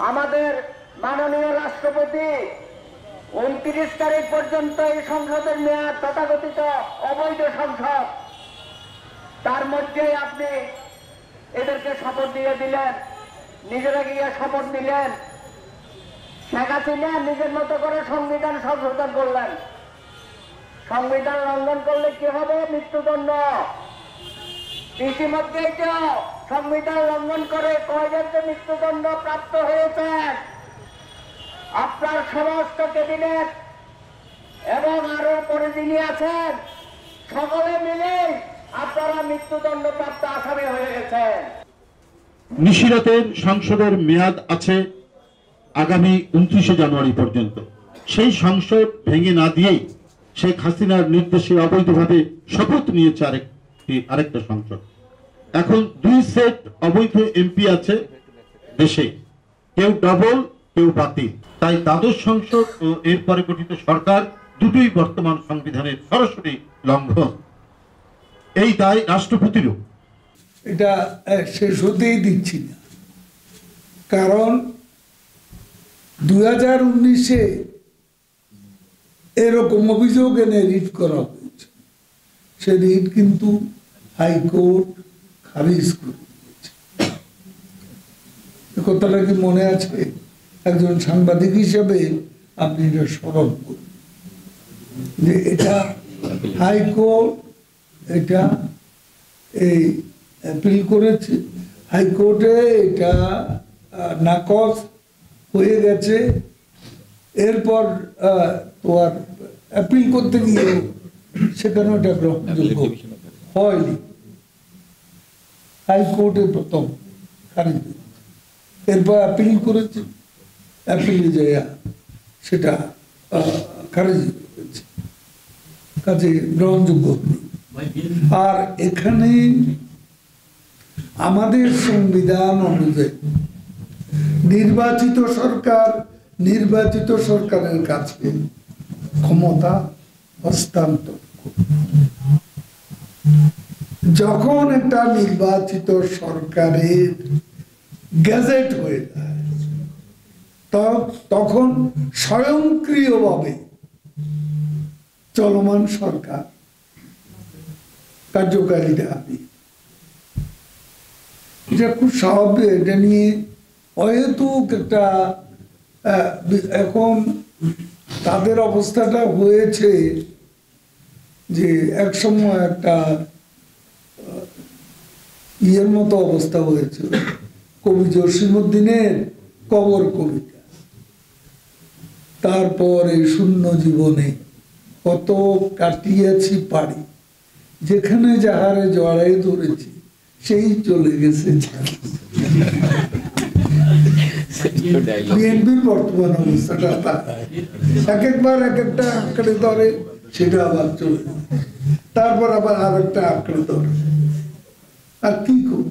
আমাদের মাননীয় রাষ্ট্রপতি 29 তারিখ পর্যন্ত এই সংসদের মেয়াদ তথাকথিত অবৈধ সংসদ, তার মধ্যেই আপনি এদেরকে শপথ দিয়ে দিলেন, নিজেরা গিয়ে শপথ নিলেন। শেখ হাসিনা নিজের মতো করে সংবিধান সংশোধন করলেন। সংবিধান লঙ্ঘন করলে কি হবে? মৃত্যুদণ্ড। ইতিমধ্যেই তো সংবিধান লঙ্ঘন করে কয়জনকে মৃত্যুদণ্ড প্রাপ্ত হয়েছেন? আপনার সমস্ত ক্যাবিনেট এবং আরো পরে যিনি আছেন সকলে মিলে আপনারা মৃত্যুদণ্ড প্রাপ্ত আসামি হয়ে গেছেন। নিশিরাতের সংসদের মেয়াদ আছে আগামী 29 জানুয়ারি পর্যন্ত। সেই সংসদ ভেঙে না দিয়েই শেখ হাসিনার নির্দেশে অবৈধভাবে শপথ নিয়েছে আরেকটা সংসদ। এখন 2 সেট অবৈধ এমপি আছে দেশে, কেউ ডবল কেউ বাতিল। তাই দ্বাদশ সংসদ ও এরপরে গঠিত সরকার দুটোই বর্তমান সংবিধানের সরাসরি লঙ্ঘন। এই দায় রাষ্ট্রপতিরও। এটা শেষ হতেই দিচ্ছি না, কারণ 2019-এ এরকম অভিযোগ এনে রিট করা হয়েছে। সে রিট কিন্তু হাইকোর্ট খারিজ করে দিয়েছে। কথাটা কি মনে আছে? একজন সাংবাদিক হিসেবে আপনি এটা স্মরণ করুন যে এটা হাইকোর্ট এটা এই অ্যাপিল করেছে, হাইকোর্টে এটা নাকচ হয়ে গেছে। এরপর তোমার অ্যাপিল করতে গিয়ে সেখানে এটা গ্রহণযোগ্য হয়নি। হাইকোর্টে প্রথম খারিজ, এরপর অ্যাপিল করেছে, অ্যাপিলে যায় সেটা খারিজ হয়েছে, কাজে গ্রহণযোগ্য। আর এখানে আমাদের সংবিধান অনুযায়ী নির্বাচিত সরকারের কাছে ক্ষমতা হস্তান্তর। যখন একটা নির্বাচিত সরকারের গেজেট হয়ে যায় তখন স্বয়ংক্রিয়ভাবে চলমান সরকার কার্যকারিতা হবে। এটা খুব স্বাভাবিক। এটা নিয়ে অহেতুক একটা এখন তাদের অবস্থাটা হয়েছে যে একসময় একটা ইয়ের মতো অবস্থা হয়েছিল, কবি জসিমউদ্দিনের কবর কবিতা। তারপর এই শূন্য জীবনে কত কাটিয়েছি পারি, যেখানে যাহারে জড়াই ধরেছি সেই চলে গেছে। বিএনপির বর্তমান অবস্থাটা এক একবার এক একটা আঁকড়ে ধরে, সেটা আবার চলে, তারপর আবার আর একটা আঁকড়ে ধরে। আর কি